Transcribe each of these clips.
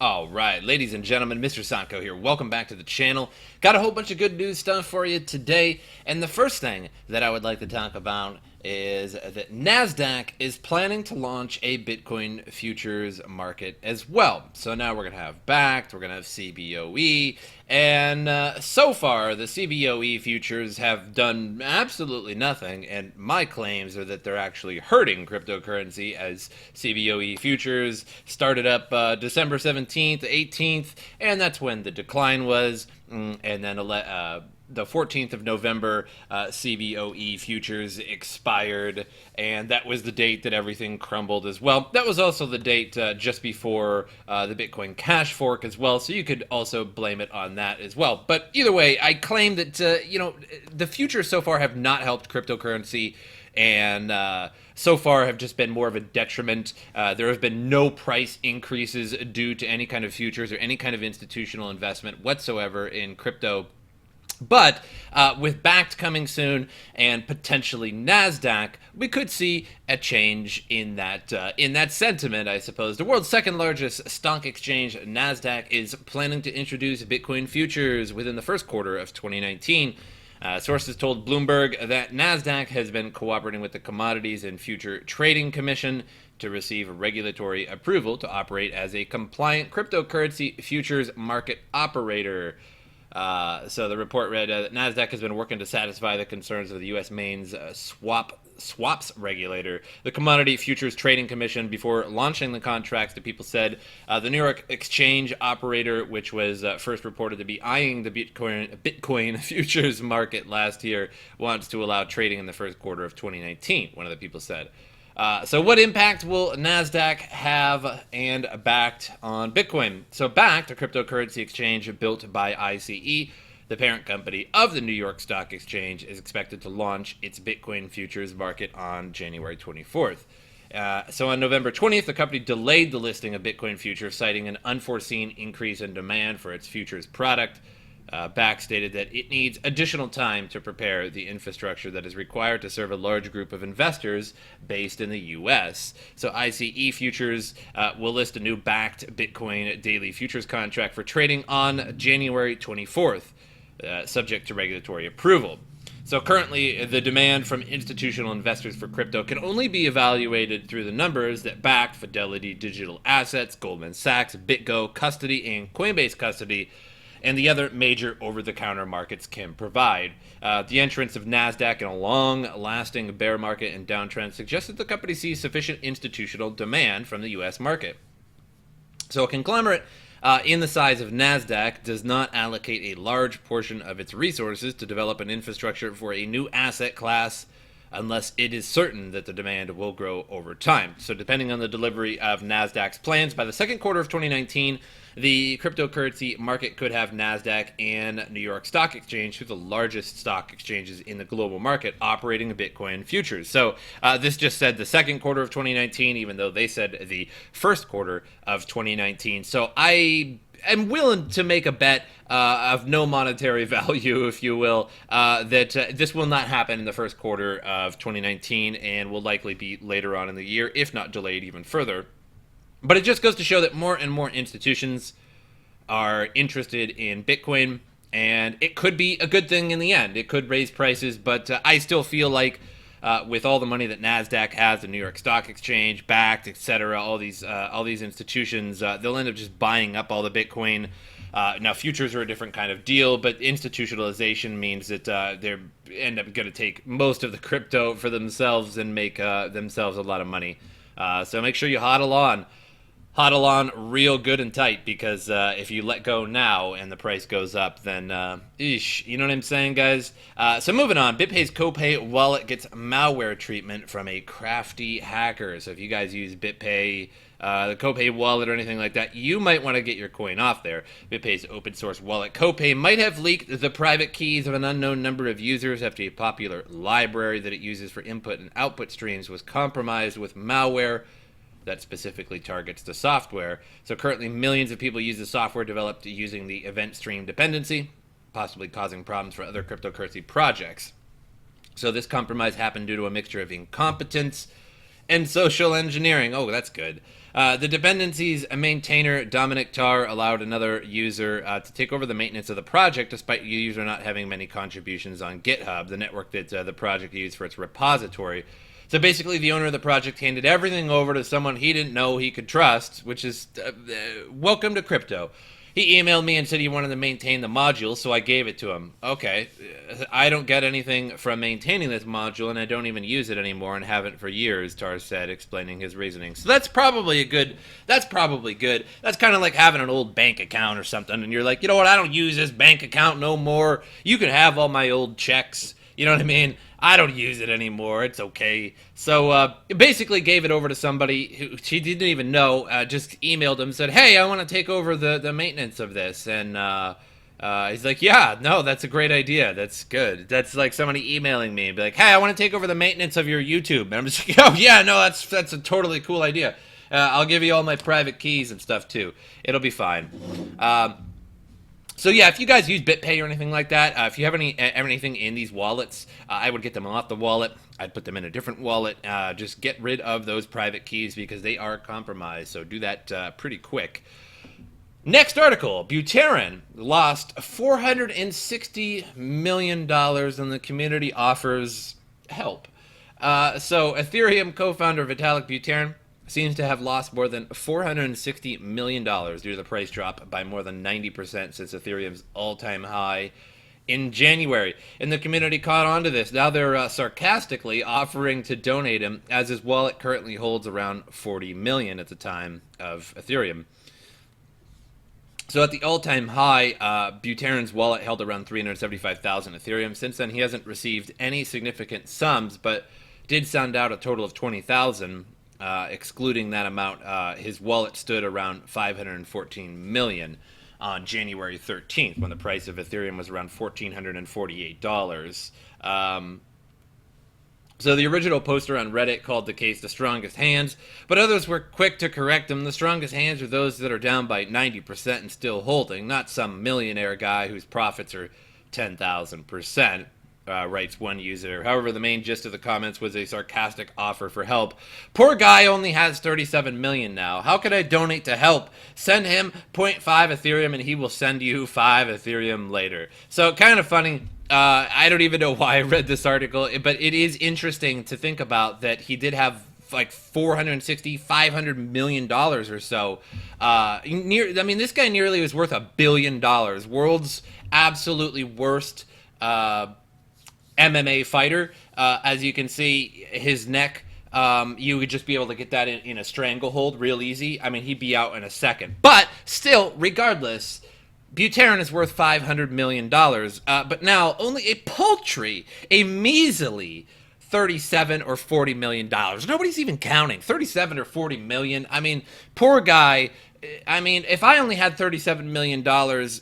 All right, ladies and gentlemen, MrSotko here. Welcome back to the channel. Got a whole bunch of good news stuff for you today. And the first thing that I would like to talk about is that Nasdaq is planning to launch a Bitcoin futures market as well. So now we're going to have Backed, we're going to have CBOE, and so far the CBOE futures have done absolutely nothing, and my claims are that they're actually hurting cryptocurrency, as CBOE futures started up December 17th, 18th, and that's when the decline was, and then the 14th of November, CBOE futures expired, and that was the date that everything crumbled as well. That was also the date just before the Bitcoin Cash fork as well, so you could also blame it on that as well. But either way, I claim that, the futures so far have not helped cryptocurrency, and so far have just been more of a detriment. There have been no price increases due to any kind of futures or any kind of institutional investment whatsoever in crypto. But with Backed coming soon and potentially Nasdaq, we could see a change in that sentiment, I suppose. The world's second largest stock exchange, Nasdaq, is planning to introduce Bitcoin futures within the first quarter of 2019. Sources told Bloomberg that Nasdaq has been cooperating with the Commodities and Future Trading Commission to receive regulatory approval to operate as a compliant cryptocurrency futures market operator. So the report read that Nasdaq has been working to satisfy the concerns of the U.S. Maine's swaps regulator, the Commodity Futures Trading Commission, before launching the contracts. The people said the New York exchange operator, which was first reported to be eyeing the Bitcoin futures market last year, wants to allow trading in the first quarter of 2019. One of the people said. So what impact will Nasdaq have and Backed on Bitcoin? So Backed, a cryptocurrency exchange built by ICE, the parent company of the New York Stock Exchange, is expected to launch its Bitcoin futures market on January 24th. So on November 20th, the company delayed the listing of Bitcoin futures, citing an unforeseen increase in demand for its futures product. Back stated that it needs additional time to prepare the infrastructure that is required to serve a large group of investors based in the U.S. So ICE Futures will list a new Backed Bitcoin daily futures contract for trading on January 24th, subject to regulatory approval. So currently, the demand from institutional investors for crypto can only be evaluated through the numbers that Backed, Fidelity Digital Assets, Goldman Sachs, BitGo Custody, and Coinbase Custody, and the other major over-the-counter markets can provide. The entrance of Nasdaq in a long-lasting bear market and downtrend suggests that the company sees sufficient institutional demand from the U.S. market. So a conglomerate in the size of Nasdaq does not allocate a large portion of its resources to develop an infrastructure for a new asset class unless it is certain that the demand will grow over time. So depending on the delivery of Nasdaq's plans, by the second quarter of 2019, the cryptocurrency market could have Nasdaq and New York Stock Exchange, who are the largest stock exchanges in the global market, operating Bitcoin futures. So this just said the second quarter of 2019, even though they said the first quarter of 2019. So I'm willing to make a bet of no monetary value, if you will, that this will not happen in the first quarter of 2019 and will likely be later on in the year, if not delayed even further. But it just goes to show that more and more institutions are interested in Bitcoin, and it could be a good thing in the end. It could raise prices, but I still feel like with all the money that Nasdaq has, the New York Stock Exchange, Backed, etc., all these institutions, they'll end up just buying up all the Bitcoin. Now, futures are a different kind of deal, but institutionalization means that they end up going to take most of the crypto for themselves and make themselves a lot of money. So make sure you hodl on real good and tight, because if you let go now and the price goes up, then you know what I'm saying, guys? So moving on, BitPay's copay wallet gets malware treatment from a crafty hacker. So if you guys use BitPay, the copay wallet or anything like that, you might want to get your coin off there. BitPay's open source wallet copay might have leaked the private keys of an unknown number of users after a popular library that it uses for input and output streams was compromised with malware that specifically targets the software. So currently millions of people use the software developed using the event stream dependency, possibly causing problems for other cryptocurrency projects. So this compromise happened due to a mixture of incompetence and social engineering. Oh, that's good. The dependency's maintainer, Dominic Tarr, allowed another user to take over the maintenance of the project, despite the user not having many contributions on GitHub, the network that the project used for its repository. So basically, the owner of the project handed everything over to someone he didn't know he could trust, which is welcome to crypto. He emailed me and said he wanted to maintain the module, so I gave it to him. Okay, I don't get anything from maintaining this module, and I don't even use it anymore and haven't for years, Tarr said, explaining his reasoning. So that's probably good. That's kind of like having an old bank account or something, and you're like, you know what, I don't use this bank account no more. You can have all my old checks. You know what I mean? I don't use it anymore. It's okay. So basically gave it over to somebody who she didn't even know, just emailed him, said, hey, I want to take over the maintenance of this. And he's like, yeah, no, that's a great idea. That's good. That's like somebody emailing me and be like, hey, I want to take over the maintenance of your YouTube. And I'm just like, oh, yeah, no, that's a totally cool idea. I'll give you all my private keys and stuff, too. It'll be fine. So yeah, if you guys use BitPay or anything like that, if you have anything in these wallets, I would get them off the wallet. I'd put them in a different wallet. Just get rid of those private keys because they are compromised. So do that pretty quick. Next article, Butyrin lost $460 million and the community offers help. So Ethereum co-founder Vitalik Buterin seems to have lost more than $460 million due to the price drop by more than 90% since Ethereum's all-time high in January. And the community caught on to this. Now they're sarcastically offering to donate him, as his wallet currently holds around $40 million at the time of Ethereum. So at the all-time high, Butyrin's wallet held around 375,000 Ethereum. Since then, he hasn't received any significant sums, but did send out a total of 20,000. Excluding that amount, his wallet stood around 514 million on January 13th, when the price of Ethereum was around $1,448. So the original poster on Reddit called the case the strongest hands, but others were quick to correct him. The strongest hands are those that are down by 90% and still holding, not some millionaire guy whose profits are 10,000%. Writes one user. However, the main gist of the comments was a sarcastic offer for help. Poor guy only has 37 million now. How could I donate to help? Send him 0.5 Ethereum and he will send you 5 Ethereum later. So kind of funny. I don't even know why I read this article, but it is interesting to think about that he did have like $500 million or so. This guy nearly was worth $1 billion. World's absolutely worst MMA fighter. As you can see, his neck, you would just be able to get that in a stranglehold real easy. I mean, he'd be out in a second. But still, regardless, Butyrin is worth $500 million. But now only a paltry, a measly 37 or 40 million dollars. Nobody's even counting. 37 or 40 million. I mean, poor guy. I mean, if I only had $37 million,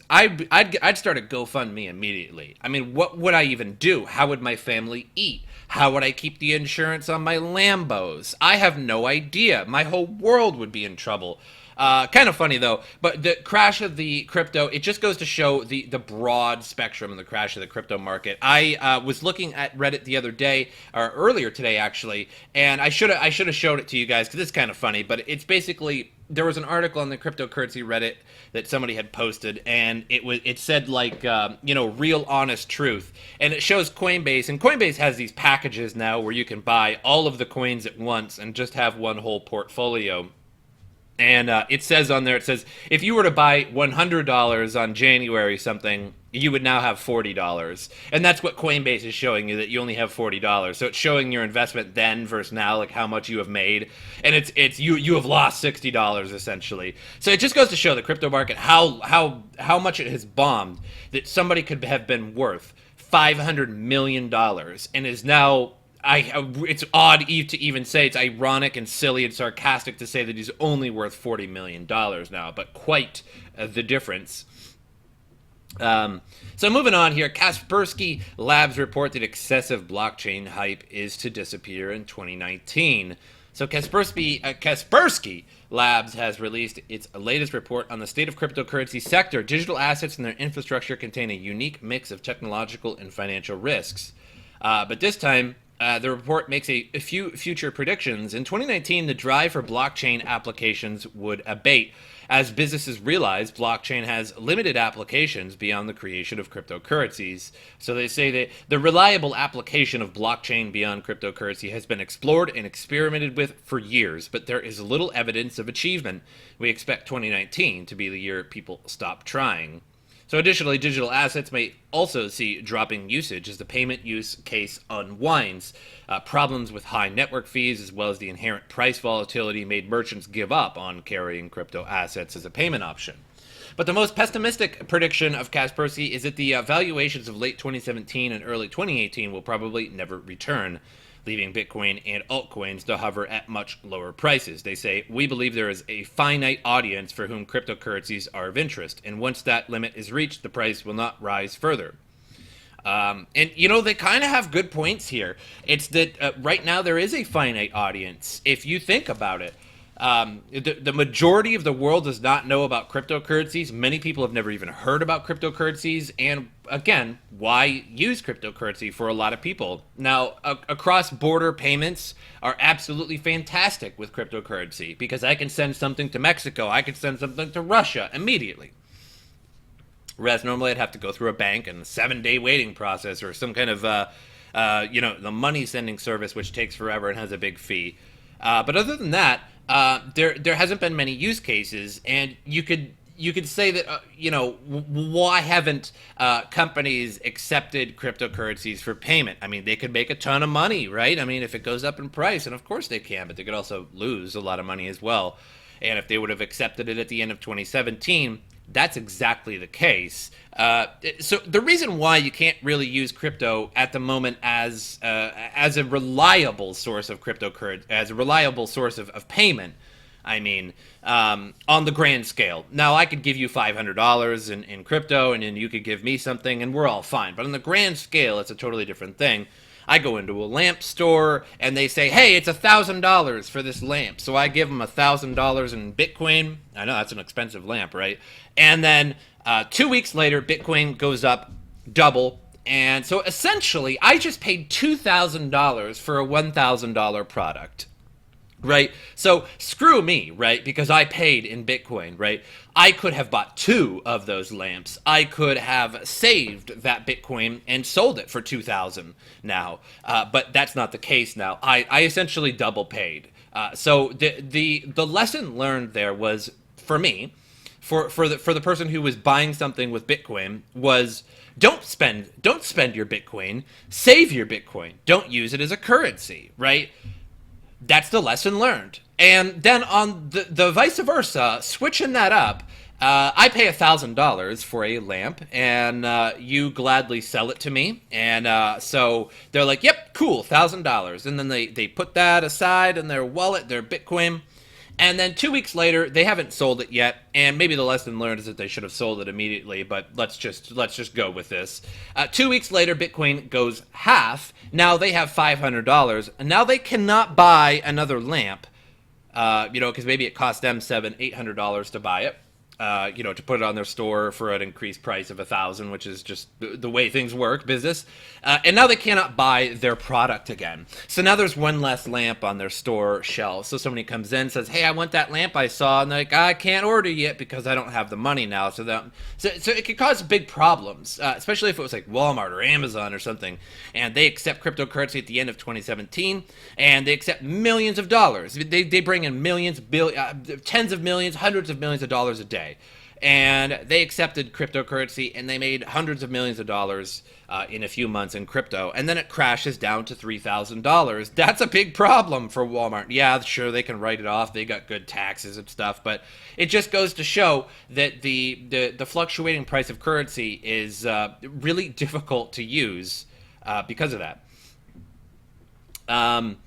I'd start a GoFundMe immediately. I mean, what would I even do? How would my family eat? How would I keep the insurance on my Lambos? I have no idea. My whole world would be in trouble. Kind of funny, though, but the crash of the crypto, it just goes to show the broad spectrum of the crash of the crypto market. I was looking at Reddit the other day, or earlier today, actually, and I should have showed it to you guys, because it's kind of funny, but it's basically, there was an article on the cryptocurrency Reddit that somebody had posted, and it said, like, real honest truth, and it shows Coinbase, and Coinbase has these packages now where you can buy all of the coins at once and just have one whole portfolio. And it says on there, if you were to buy $100 on January something, you would now have $40. And that's what Coinbase is showing you, that you only have $40. So it's showing your investment then versus now, like how much you have made. And it's you have lost $60 essentially. So it just goes to show the crypto market how much it has bombed, that somebody could have been worth $500 million and is now... it's odd to even say, it's ironic and silly and sarcastic to say that he's only worth $40 million now, but quite the difference. So moving on here, Kaspersky Labs report that excessive blockchain hype is to disappear in 2019. So Kaspersky Labs has released its latest report on the state of cryptocurrency sector. Digital assets and their infrastructure contain a unique mix of technological and financial risks. But this time, The report makes a few future predictions. In 2019, the drive for blockchain applications would abate as businesses realize blockchain has limited applications beyond the creation of cryptocurrencies. So they say that the reliable application of blockchain beyond cryptocurrency has been explored and experimented with for years, but there is little evidence of achievement. We expect 2019 to be the year people stop trying. So additionally, digital assets may also see dropping usage as the payment use case unwinds. Problems with high network fees as well as the inherent price volatility made merchants give up on carrying crypto assets as a payment option. But the most pessimistic prediction of Kaspersky is that the valuations of late 2017 and early 2018 will probably never return, leaving Bitcoin and altcoins to hover at much lower prices. They say, we believe there is a finite audience for whom cryptocurrencies are of interest, and once that limit is reached, the price will not rise further. And, you know, they kind of have good points here. It's that right now there is a finite audience, if you think about it. The majority of the world does not know about cryptocurrencies. Many people have never even heard about cryptocurrencies. And again, why use cryptocurrency for a lot of people? Now, cross-border payments are absolutely fantastic with cryptocurrency because I can send something to Mexico. I can send something to Russia immediately. Whereas normally I'd have to go through a bank and a 7-day waiting process or some kind of, the money sending service, which takes forever and has a big fee. But other than that, there hasn't been many use cases, and you could say that why haven't companies accepted cryptocurrencies for payment? I mean, they could make a ton of money, right? I mean, if it goes up in price, and of course they can, but they could also lose a lot of money as well. And if they would have accepted it at the end of 2017, that's exactly the case. So the reason why you can't really use crypto at the moment as a reliable source of cryptocurrency, as a reliable source of payment, I mean, on the grand scale. Now, I could give you $500 in crypto, and then you could give me something, and we're all fine. But on the grand scale, it's a totally different thing. I go into a lamp store, and they say, hey, it's $1,000 for this lamp. So I give them $1,000 in Bitcoin. I know that's an expensive lamp, right? And then 2 weeks later, Bitcoin goes up double. And so essentially, I just paid $2,000 for a $1,000 product. Right? So screw me, right? Because I paid in Bitcoin, right? I could have bought 2 of those lamps. I could have saved that Bitcoin and sold it for $2,000 now. But that's not the case now. I essentially double paid. So the lesson learned there was, for me, for the person who was buying something with Bitcoin, was don't spend your Bitcoin, save your Bitcoin. Don't use it as a currency, right? That's the lesson learned. And then on the vice versa, switching that up, I pay $1,000 for a lamp, and you gladly sell it to me. And so they're like, yep, cool, $1,000. And then they put that aside in their wallet, their Bitcoin. And then 2 weeks later, they haven't sold it yet, and maybe the lesson learned is that they should have sold it immediately, but let's just go with this. 2 weeks later, Bitcoin goes half. Now they have $500, and now they cannot buy another lamp, because maybe it cost them $800 to buy it. To put it on their store for an increased price of $1,000, which is just the way things work, business. And now they cannot buy their product again. So now there's one less lamp on their store shelf. So somebody comes in and says, hey, I want that lamp I saw. And they're like, I can't order yet because I don't have the money now. So it could cause big problems, especially if it was like Walmart or Amazon or something. And they accept cryptocurrency at the end of 2017. And they accept millions of dollars. They bring in millions, tens of millions, hundreds of millions of dollars a day. And they accepted cryptocurrency, and they made hundreds of millions of dollars in a few months in crypto, and then it crashes down to $3,000. That's a big problem for Walmart. Yeah, sure, they can write it off. They got good taxes and stuff, but it just goes to show that the fluctuating price of currency is really difficult to use because of that. And,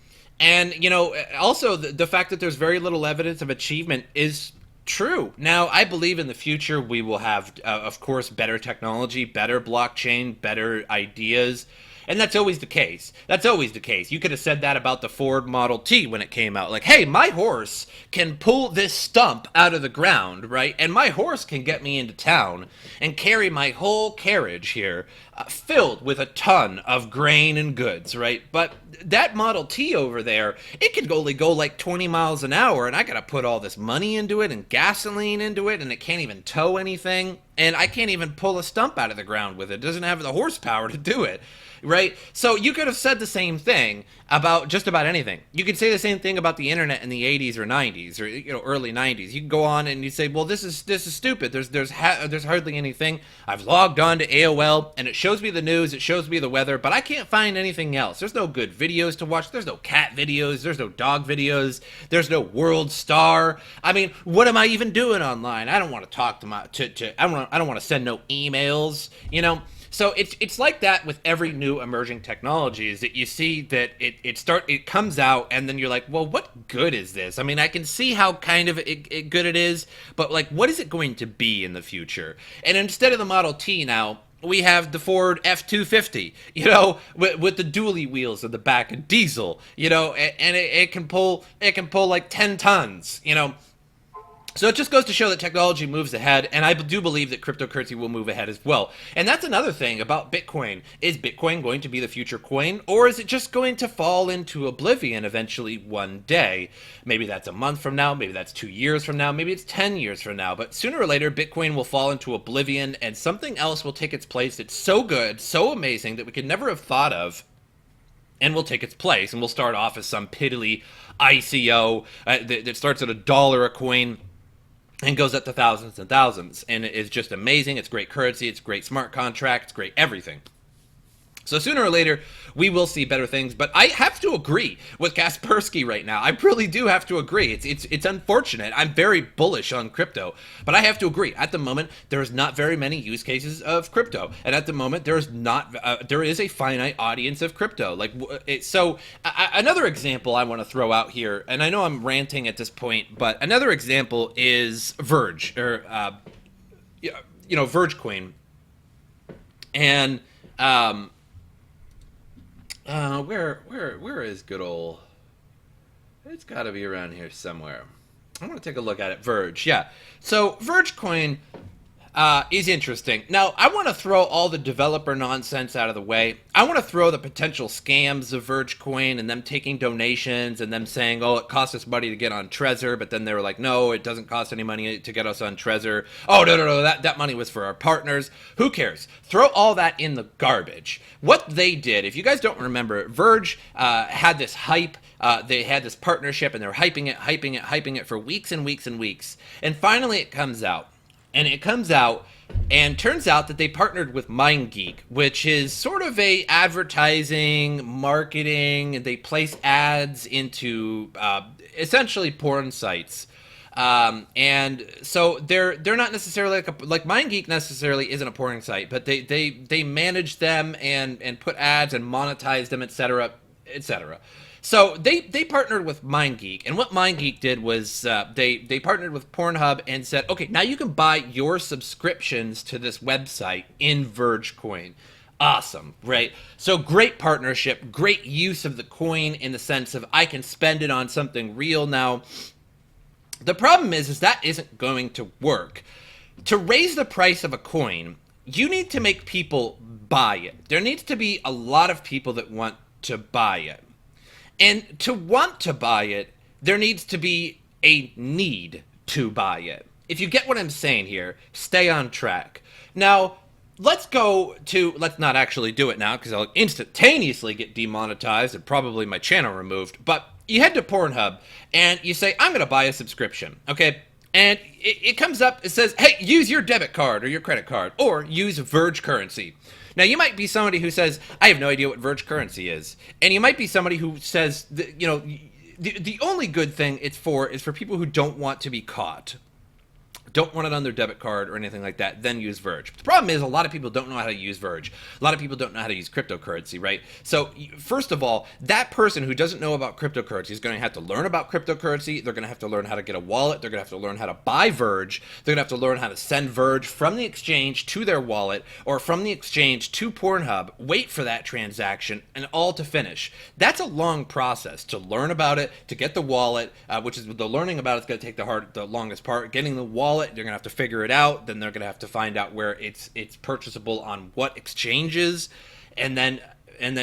also the fact that there's very little evidence of achievement is true. Now, I believe in the future we will have, of course, better technology, better blockchain, better ideas, And that's always the case. That's always the case. You could have said that about the Ford Model T when it came out. Like, hey, my horse can pull this stump out of the ground, right? And my horse can get me into town and carry my whole carriage here filled with a ton of grain and goods, right? But that Model T over there, it can only go like 20 miles an hour, and I gotta put all this money into it and gasoline into it, and it can't even tow anything, and I can't even pull a stump out of the ground with it. It doesn't have the horsepower to do it, right? So you could have said the same thing about just about anything. You could say the same thing about the internet in the 80s or 90s or early 90s. You can go on and you say, well, this is stupid. There's hardly anything. I've logged on to AOL and it shows me the news, it shows me the weather, but I can't find anything else. There's no good videos to watch. There's no cat videos. There's no dog videos. There's no World Star. I mean, what am I even doing online? I don't want to talk to I don't want to send no emails, So it's like that with every new emerging technology, is that you see that it comes out and then you're like, well, what good is this? I mean, I can see how kind of good it is, but like, what is it going to be in the future? And instead of the Model T now, we have the Ford F-250, with the dually wheels at the back and diesel, and it can pull like 10 tons, So it just goes to show that technology moves ahead, and I do believe that cryptocurrency will move ahead as well. And that's another thing about Bitcoin. Is Bitcoin going to be the future coin, or is it just going to fall into oblivion eventually one day? Maybe that's a month from now, maybe that's 2 years from now, maybe it's 10 years from now, but sooner or later Bitcoin will fall into oblivion and something else will take its place that's so good, so amazing that we could never have thought of, and will take its place, and we'll start off as some piddly ICO that starts at $1 a coin and goes up to thousands and thousands, and it is just amazing. It's great currency, it's great smart contract, it's great everything. So sooner or later, we will see better things, but I have to agree with Kaspersky right now. I really do have to agree. It's unfortunate. I'm very bullish on crypto, but I have to agree. At the moment, there's not very many use cases of crypto, and at the moment, there is a finite audience of crypto. Another example I want to throw out here, and I know I'm ranting at this point, but another example is Verge, or Verge coin, and where is good old? It's got to be around here somewhere. I want to take a look at it. Verge, yeah. So Verge coin is interesting. Now, I want to throw all the developer nonsense out of the way. I want to throw the potential scams of Verge coin and them taking donations and them saying, oh, it cost us money to get on Trezor, but then they were like, no, it doesn't cost any money to get us on Trezor. Oh, no, that money was for our partners. Who cares? Throw all that in the garbage. What they did, if you guys don't remember, Verge had this hype. They had this partnership, and they were hyping it for weeks and weeks and weeks. And finally it comes out. And it comes out and turns out that they partnered with MindGeek, which is sort of a advertising, marketing, and they place ads into essentially porn sites. And so they're not necessarily like MindGeek necessarily isn't a porn site, but they manage them and put ads and monetize them, etc., etc. So they partnered with MindGeek, and what MindGeek did was they partnered with Pornhub and said, okay, now you can buy your subscriptions to this website in Verge coin. Awesome, right? So great partnership, great use of the coin in the sense of I can spend it on something real now. The problem is that isn't going to work. To raise the price of a coin, you need to make people buy it. There needs to be a lot of people that want to buy it. And to want to buy it, there needs to be a need to buy it. If you get what I'm saying here, stay on track. Now, let's not actually do it now because I'll instantaneously get demonetized and probably my channel removed. But you head to Pornhub and you say, I'm going to buy a subscription, okay? And it comes up, it says, hey, use your debit card or your credit card or use Verge currency. Now, you might be somebody who says, I have no idea what Verge currency is. And you might be somebody who says, the only good thing it's for is for people who don't want to be caught. don't want it on their debit card or anything like that, then use Verge. The problem is a lot of people don't know how to use Verge. A lot of people don't know how to use cryptocurrency, right? So first of all, that person who doesn't know about cryptocurrency is going to have to learn about cryptocurrency. They're going to have to learn how to get a wallet. They're going to have to learn how to buy Verge. They're going to have to learn how to send Verge from the exchange to their wallet or from the exchange to Pornhub, wait for that transaction, and all to finish. That's a long process to learn about it, to get the wallet, which is the learning about it's going to take the longest part. Getting the wallet, they're going to have to figure it out. Then they're going to have to find out where it's purchasable on what exchanges, and then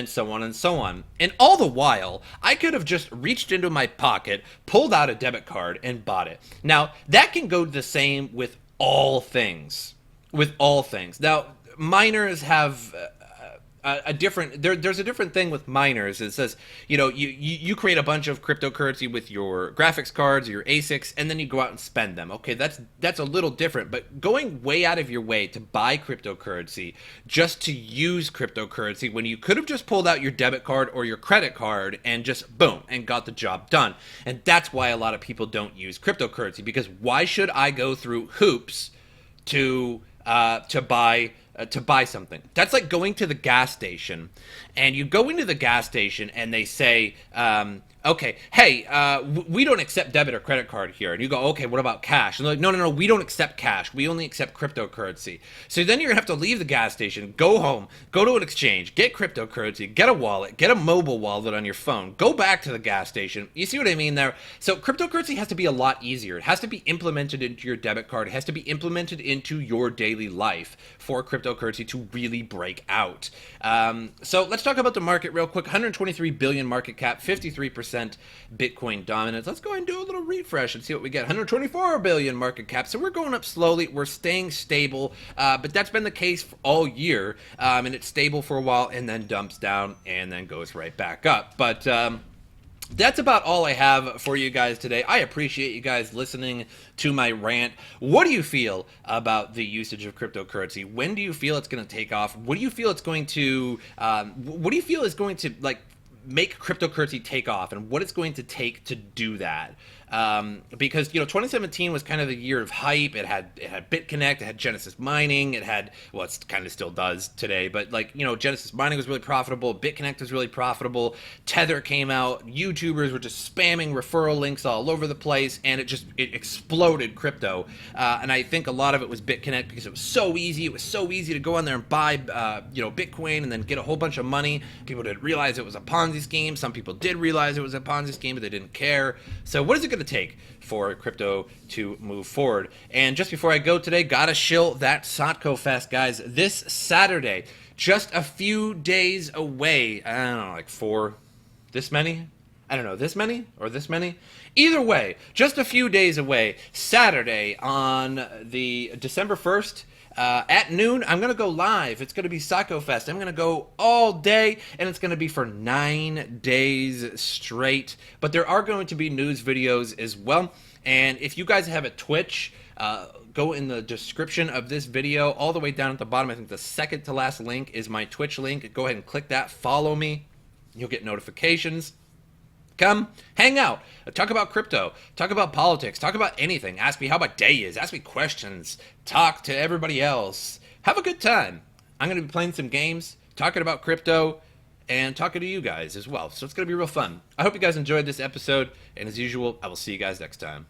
so on and so on. And all the while, I could have just reached into my pocket, pulled out a debit card, and bought it. Now, that can go the same with all things. Now, miners have a different, there's a different thing with miners. It says, you create a bunch of cryptocurrency with your graphics cards or your ASICs, and then you go out and spend them. Okay, that's a little different, but going way out of your way to buy cryptocurrency just to use cryptocurrency when you could have just pulled out your debit card or your credit card and just boom and got the job done. And that's why a lot of people don't use cryptocurrency, because why should I go through hoops to buy something? That's like going to the gas station, and you go into the gas station and they say, okay, hey, we don't accept debit or credit card here. And you go, okay, what about cash? And they're like, no, we don't accept cash. We only accept cryptocurrency. So then you're gonna have to leave the gas station, go home, go to an exchange, get cryptocurrency, get a wallet, get a mobile wallet on your phone, go back to the gas station. You see what I mean there? So cryptocurrency has to be a lot easier. It has to be implemented into your debit card. It has to be implemented into your daily life for cryptocurrency to really break out. So let's talk about the market real quick. 123 billion market cap, 53% Bitcoin dominance. Let's go ahead and do a little refresh and see what we get. 124 billion market cap. So we're going up slowly. We're staying stable, but that's been the case for all year, and it's stable for a while and then dumps down and then goes right back up. But that's about all I have for you guys today. I appreciate you guys listening to my rant. What do you feel about the usage of cryptocurrency? When do you feel it's going to take off? What do you feel it's going to? What do you feel is going to make cryptocurrency take off, and what it's going to take to do that? Because 2017 was kind of the year of hype. It had BitConnect, it had Genesis Mining, it had, well, it kind of still does today, but Genesis Mining was really profitable, BitConnect was really profitable, Tether came out, YouTubers were just spamming referral links all over the place, and it exploded crypto. And I think a lot of it was BitConnect because it was so easy. It was so easy to go on there and buy Bitcoin and then get a whole bunch of money. People didn't realize it was a Ponzi scheme. Some people did realize it was a Ponzi scheme, but they didn't care. So what is it going to take for crypto to move forward? And just before I go today, gotta shill that Sotko Fest, guys. This Saturday, just a few days away. I don't know, like this many? I don't know, this many or this many? Either way, just a few days away, Saturday on the December 1st, at noon, I'm going to go live. It's going to be Sotko Fest. I'm going to go all day, and it's going to be for 9 days straight. But there are going to be news videos as well. And if you guys have a Twitch, go in the description of this video, all the way down at the bottom. I think the second to last link is my Twitch link. Go ahead and click that. Follow me. You'll get notifications. Come, hang out, talk about crypto, talk about politics, talk about anything. Ask me how my day is, ask me questions, talk to everybody else. Have a good time. I'm going to be playing some games, talking about crypto, and talking to you guys as well. So it's going to be real fun. I hope you guys enjoyed this episode, and as usual, I will see you guys next time.